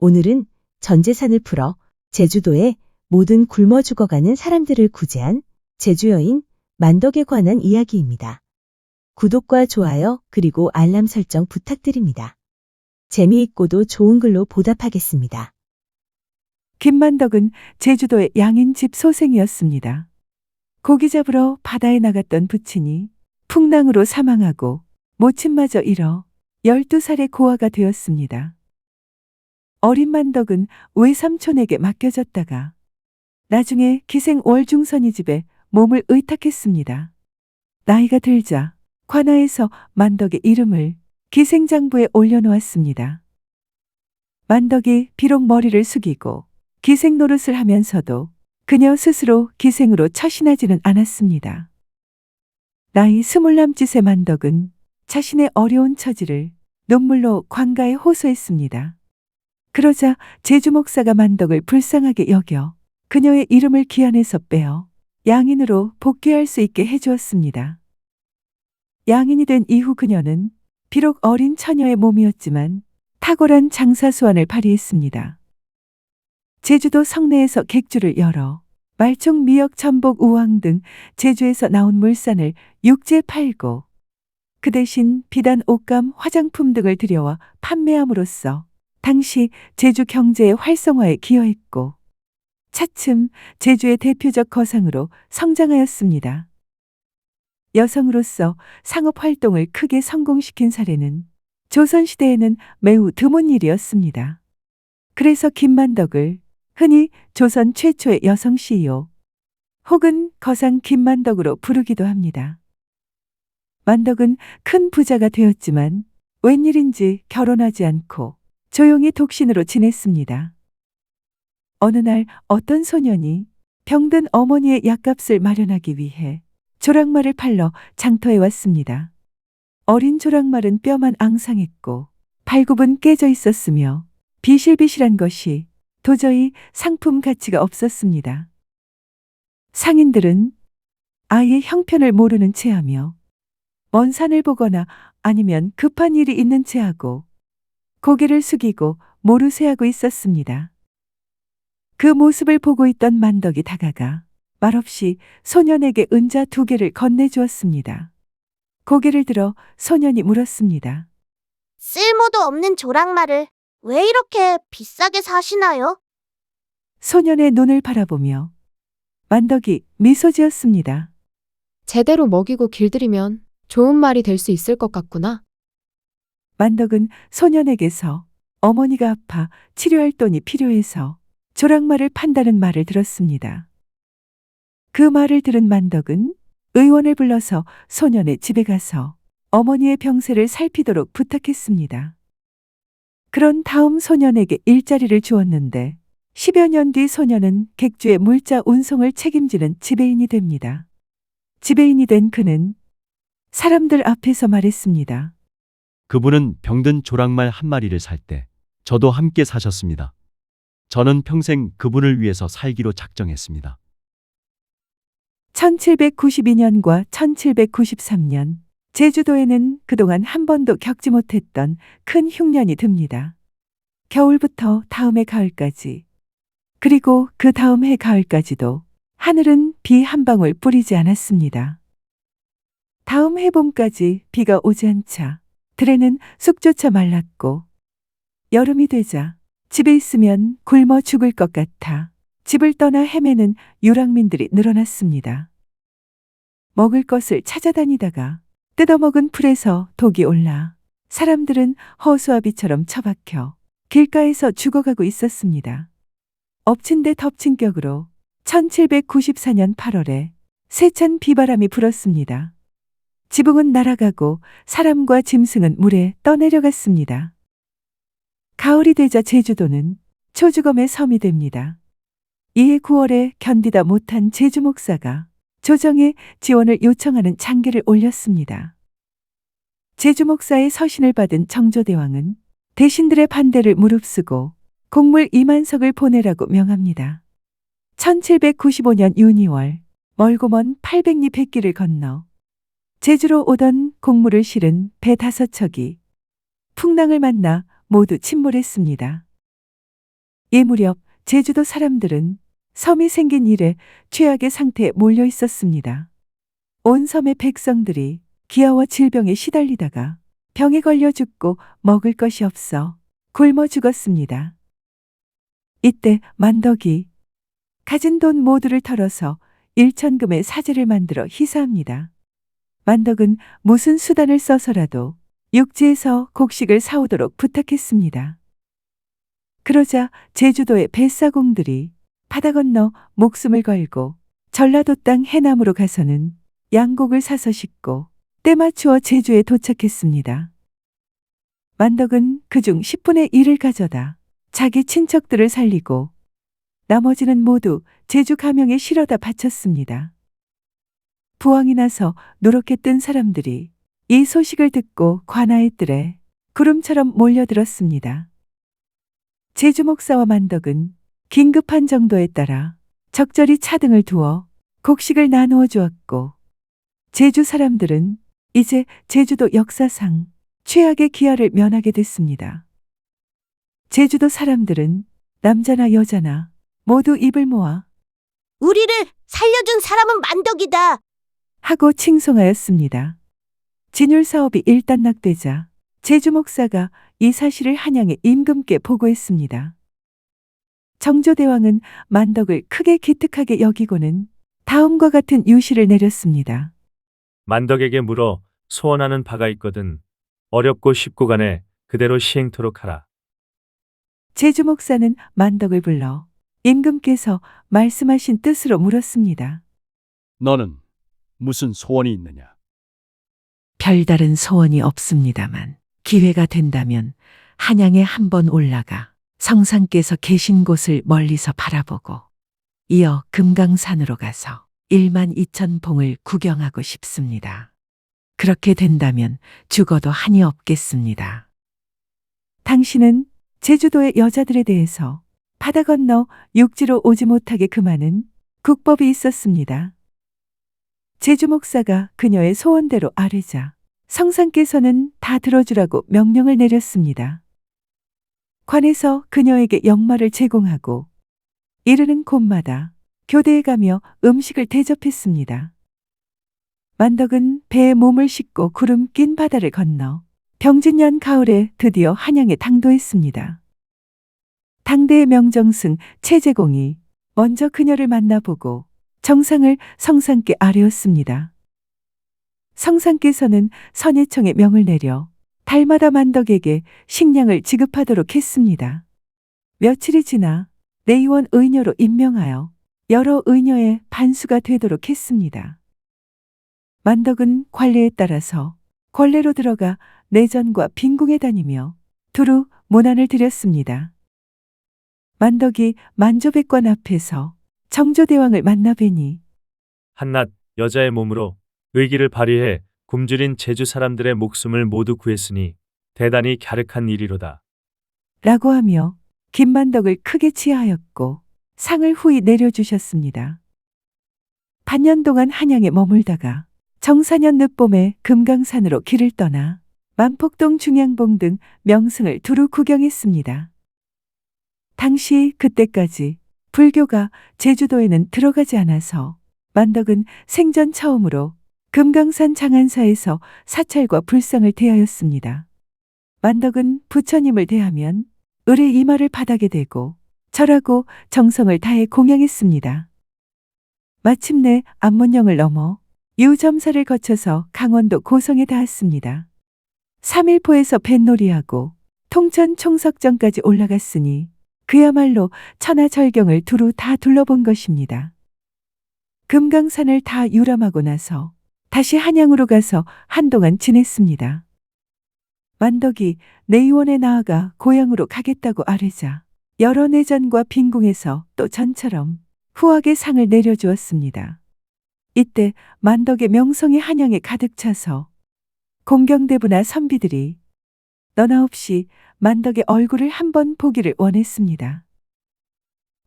오늘은 전 재산을 풀어 제주도에 모든 굶어 죽어가는 사람들을 구제한 제주 여인 만덕에 관한 이야기입니다. 구독과 좋아요 그리고 알람 설정 부탁드립니다. 재미있고도 좋은 글로 보답하겠습니다. 김만덕은 제주도의 양인집 소생이었습니다. 고기 잡으러 바다에 나갔던 부친이 풍랑으로 사망하고 모친마저 잃어 12살의 고아가 되었습니다. 어린 만덕은 외삼촌에게 맡겨졌다가 나중에 기생 월중선이 집에 몸을 의탁했습니다. 나이가 들자 관아에서 만덕의 이름을 기생장부에 올려놓았습니다. 만덕이 비록 머리를 숙이고 기생 노릇을 하면서도 그녀 스스로 기생으로 처신하지는 않았습니다. 나이 20남짓의 만덕은 자신의 어려운 처지를 눈물로 관가에 호소했습니다. 그러자 제주 목사가 만덕을 불쌍하게 여겨 그녀의 이름을 기한에서 빼어 양인으로 복귀할 수 있게 해주었습니다. 양인이 된 이후 그녀는 비록 어린 처녀의 몸이었지만 탁월한 장사수완을 발휘했습니다. 제주도 성내에서 객주를 열어 말총, 미역, 전복, 우황 등 제주에서 나온 물산을 육지에 팔고 그 대신 비단, 옷감, 화장품 등을 들여와 판매함으로써 당시 제주 경제의 활성화에 기여했고 차츰 제주의 대표적 거상으로 성장하였습니다. 여성으로서 상업 활동을 크게 성공시킨 사례는 조선시대에는 매우 드문 일이었습니다. 그래서 김만덕을 흔히 조선 최초의 여성 CEO 혹은 거상 김만덕으로 부르기도 합니다. 만덕은 큰 부자가 되었지만 웬일인지 결혼하지 않고 조용히 독신으로 지냈습니다. 어느 날 어떤 소년이 병든 어머니의 약값을 마련하기 위해 조랑말을 팔러 장터에 왔습니다. 어린 조랑말은 뼈만 앙상했고 발굽은 깨져 있었으며 비실비실한 것이 도저히 상품 가치가 없었습니다. 상인들은 아이의 형편을 모르는 체하며 먼 산을 보거나 아니면 급한 일이 있는 체하고 고개를 숙이고 모르쇠하고 있었습니다. 그 모습을 보고 있던 만덕이 다가가 말없이 소년에게 은자 2개를 건네주었습니다. 고개를 들어 소년이 물었습니다. 쓸모도 없는 조랑말을 왜 이렇게 비싸게 사시나요? 소년의 눈을 바라보며 만덕이 미소 지었습니다. 제대로 먹이고 길들이면 좋은 말이 될 수 있을 것 같구나. 만덕은 소년에게서 어머니가 아파 치료할 돈이 필요해서 조랑말을 판다는 말을 들었습니다. 그 말을 들은 만덕은 의원을 불러서 소년의 집에 가서 어머니의 병세를 살피도록 부탁했습니다. 그런 다음 소년에게 일자리를 주었는데 10여 년 뒤 소년은 객주의 물자 운송을 책임지는 지배인이 됩니다. 지배인이 된 그는 사람들 앞에서 말했습니다. 그분은 병든 조랑말 한 마리를 살 때 저도 함께 사셨습니다. 저는 평생 그분을 위해서 살기로 작정했습니다. 1792년과 1793년 제주도에는 그동안 한 번도 겪지 못했던 큰 흉년이 듭니다. 겨울부터 다음 해 가을까지 그리고 그 다음 해 가을까지도 하늘은 비 한 방울 뿌리지 않았습니다. 다음 해 봄까지 비가 오지 않자 들에는 쑥조차 말랐고 여름이 되자 집에 있으면 굶어 죽을 것 같아 집을 떠나 헤매는 유랑민들이 늘어났습니다. 먹을 것을 찾아다니다가 뜯어먹은 풀에서 독이 올라 사람들은 허수아비처럼 처박혀 길가에서 죽어가고 있었습니다. 엎친 데 덮친 격으로 1794년 8월에 세찬 비바람이 불었습니다. 지붕은 날아가고 사람과 짐승은 물에 떠내려갔습니다. 가을이 되자 제주도는 초주검의 섬이 됩니다. 이해 9월에 견디다 못한 제주 목사가 조정에 지원을 요청하는 장계를 올렸습니다. 제주 목사의 서신을 받은 정조대왕은 대신들의 반대를 무릅쓰고 곡물 2만 석을 보내라고 명합니다. 1795년 윤이월 멀고 먼 800리 백기를 건너 제주로 오던 곡물을 실은 배 5척이 풍랑을 만나 모두 침몰했습니다. 이 무렵 제주도 사람들은 섬이 생긴 이래 최악의 상태에 몰려 있었습니다. 온 섬의 백성들이 기아와 질병에 시달리다가 병에 걸려 죽고 먹을 것이 없어 굶어 죽었습니다. 이때 만덕이 가진 돈 모두를 털어서 1천금의 사제를 만들어 희사합니다. 만덕은 무슨 수단을 써서라도 육지에서 곡식을 사오도록 부탁했습니다. 그러자 제주도의 뱃사공들이 바다 건너 목숨을 걸고 전라도 땅 해남으로 가서는 양곡을 사서 싣고 때 맞추어 제주에 도착했습니다. 만덕은 그중 10분의 1을 가져다 자기 친척들을 살리고 나머지는 모두 제주 가명에 실어다 바쳤습니다. 부항이 나서 누렇게 뜬 사람들이 이 소식을 듣고 관아의 뜰에 구름처럼 몰려들었습니다. 제주 목사와 만덕은 긴급한 정도에 따라 적절히 차등을 두어 곡식을 나누어 주었고 제주 사람들은 이제 제주도 역사상 최악의 기아를 면하게 됐습니다. 제주도 사람들은 남자나 여자나 모두 입을 모아 우리를 살려준 사람은 만덕이다. 하고 칭송하였습니다. 진율 사업이 일단락되자 제주 목사가 이 사실을 한양에 임금께 보고했습니다. 정조대왕은 만덕을 크게 기특하게 여기고는 다음과 같은 유시를 내렸습니다. 만덕에게 물어 소원하는 바가 있거든 어렵고 쉽고 간에 그대로 시행토록 하라. 제주 목사는 만덕을 불러 임금께서 말씀하신 뜻으로 물었습니다. 너는 무슨 소원이 있느냐? 별다른 소원이 없습니다만 기회가 된다면 한양에 한번 올라가 성상께서 계신 곳을 멀리서 바라보고 이어 금강산으로 가서 1만 2천 봉을 구경하고 싶습니다. 그렇게 된다면 죽어도 한이 없겠습니다. 당신은 제주도의 여자들에 대해서 바다 건너 육지로 오지 못하게 금하는 국법이 있었습니다. 제주 목사가 그녀의 소원대로 아뢰자 성상께서는 다 들어주라고 명령을 내렸습니다. 관에서 그녀에게 역마를 제공하고 이르는 곳마다 교대에 가며 음식을 대접했습니다. 만덕은 배에 몸을 싣고 구름 낀 바다를 건너 병진년 가을에 드디어 한양에 당도했습니다. 당대의 명정승 최재공이 먼저 그녀를 만나보고 정상을 성상께 아뢰었습니다. 성상께서는 선예청에 명을 내려 달마다 만덕에게 식량을 지급하도록 했습니다. 며칠이 지나 내의원 의녀로 임명하여 여러 의녀의 반수가 되도록 했습니다. 만덕은 관례에 따라서 권례로 들어가 내전과 빈궁에 다니며 두루 문안을 드렸습니다. 만덕이 만조백관 앞에서 정조대왕을 만나 뵈니 한낱 여자의 몸으로 의기를 발휘해 굶주린 제주 사람들의 목숨을 모두 구했으니 대단히 갸륵한 일이로다. 라고 하며 김만덕을 크게 치하하였고 상을 후히 내려주셨습니다. 반년 동안 한양에 머물다가 정사년 늦봄에 금강산으로 길을 떠나 만폭동 중양봉 등 명승을 두루 구경했습니다. 당시 그때까지 불교가 제주도에는 들어가지 않아서 만덕은 생전 처음으로 금강산 장안사에서 사찰과 불상을 대하였습니다. 만덕은 부처님을 대하면 을의 이마를 바닥에 대고 절하고 정성을 다해 공양했습니다. 마침내 안문영을 넘어 유점사를 거쳐서 강원도 고성에 닿았습니다. 3일포에서 뱃놀이하고 통천 총석전까지 올라갔으니 그야말로 천하절경을 두루 다 둘러본 것입니다. 금강산을 다 유람하고 나서 다시 한양으로 가서 한동안 지냈습니다. 만덕이 내의원에 나아가 고향으로 가겠다고 아뢰자 여러 내전과 빈궁에서 또 전처럼 후하게 상을 내려주었습니다. 이때 만덕의 명성이 한양에 가득 차서 공경대부나 선비들이 너나 없이 만덕의 얼굴을 한번 보기를 원했습니다.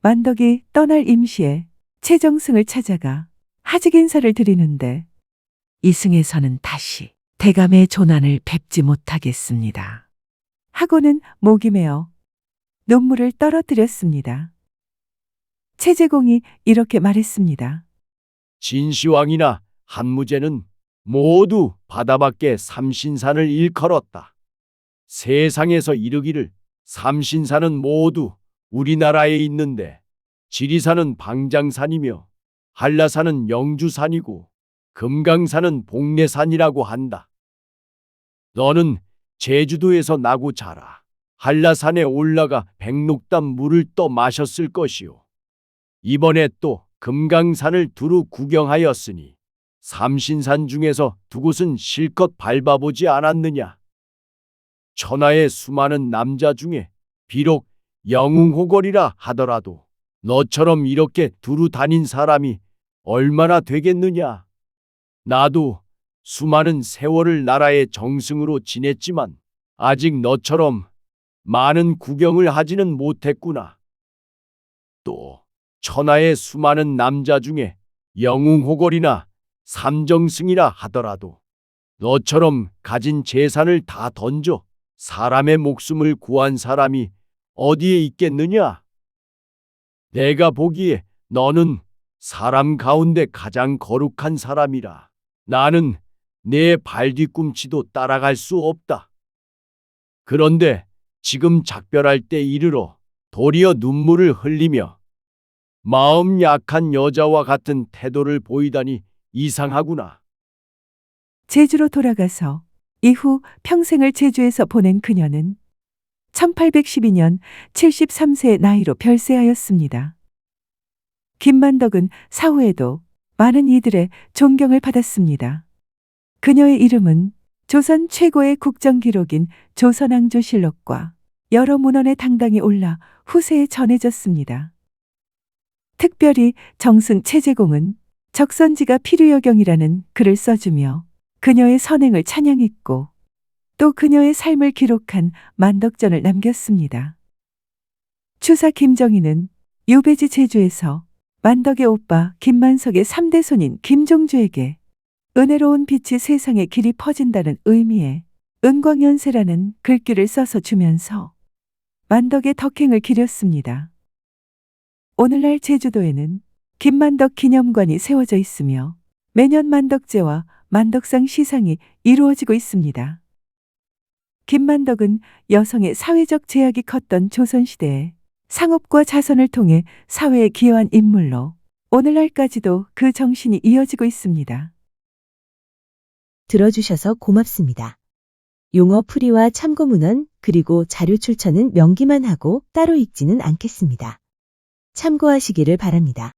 만덕이 떠날 임시에 최정승을 찾아가 하직 인사를 드리는데 이승에서는 다시 대감의 조난을 뵙지 못하겠습니다. 하고는 목이 메어 눈물을 떨어뜨렸습니다. 최재공이 이렇게 말했습니다. 진시황이나 한무제는 모두 바다밖에 삼신산을 일컬었다. 세상에서 이르기를 삼신산은 모두 우리나라에 있는데 지리산은 방장산이며 한라산은 영주산이고 금강산은 복례산이라고 한다. 너는 제주도에서 나고 자라 한라산에 올라가 백록담 물을 떠 마셨을 것이요. 이번에 또 금강산을 두루 구경하였으니 삼신산 중에서 두 곳은 실컷 밟아보지 않았느냐. 천하의 수많은 남자 중에 비록 영웅호걸이라 하더라도 너처럼 이렇게 두루 다닌 사람이 얼마나 되겠느냐. 나도 수많은 세월을 나라의 정승으로 지냈지만 아직 너처럼 많은 구경을 하지는 못했구나. 또 천하의 수많은 남자 중에 영웅호걸이나 삼정승이라 하더라도 너처럼 가진 재산을 다 던져 사람의 목숨을 구한 사람이 어디에 있겠느냐? 내가 보기에 너는 사람 가운데 가장 거룩한 사람이라 나는 내 발뒤꿈치도 따라갈 수 없다. 그런데 지금 작별할 때 이르러 도리어 눈물을 흘리며 마음 약한 여자와 같은 태도를 보이다니 이상하구나. 제주로 돌아가서 이후 평생을 제주에서 보낸 그녀는 1812년 73세의 나이로 별세하였습니다. 김만덕은 사후에도 많은 이들의 존경을 받았습니다. 그녀의 이름은 조선 최고의 국정기록인 조선왕조실록과 여러 문헌에 당당히 올라 후세에 전해졌습니다. 특별히 정승 최재공은 적선지가 필요여경이라는 글을 써주며 그녀의 선행을 찬양했고 또 그녀의 삶을 기록한 만덕전을 남겼습니다. 추사 김정희는 유배지 제주에서 만덕의 오빠 김만석의 3대 손인 김종주에게 은혜로운 빛이 세상에 길이 퍼진다는 의미의 은광연세라는 글귀를 써서 주면서 만덕의 덕행을 기렸습니다. 오늘날 제주도에는 김만덕 기념관이 세워져 있으며 매년 만덕제와 만덕상 시상이 이루어지고 있습니다. 김만덕은 여성의 사회적 제약이 컸던 조선시대에 상업과 자선을 통해 사회에 기여한 인물로 오늘날까지도 그 정신이 이어지고 있습니다. 들어주셔서 고맙습니다. 용어 풀이와 참고 문헌 그리고 자료 출처는 명기만 하고 따로 읽지는 않겠습니다. 참고하시기를 바랍니다.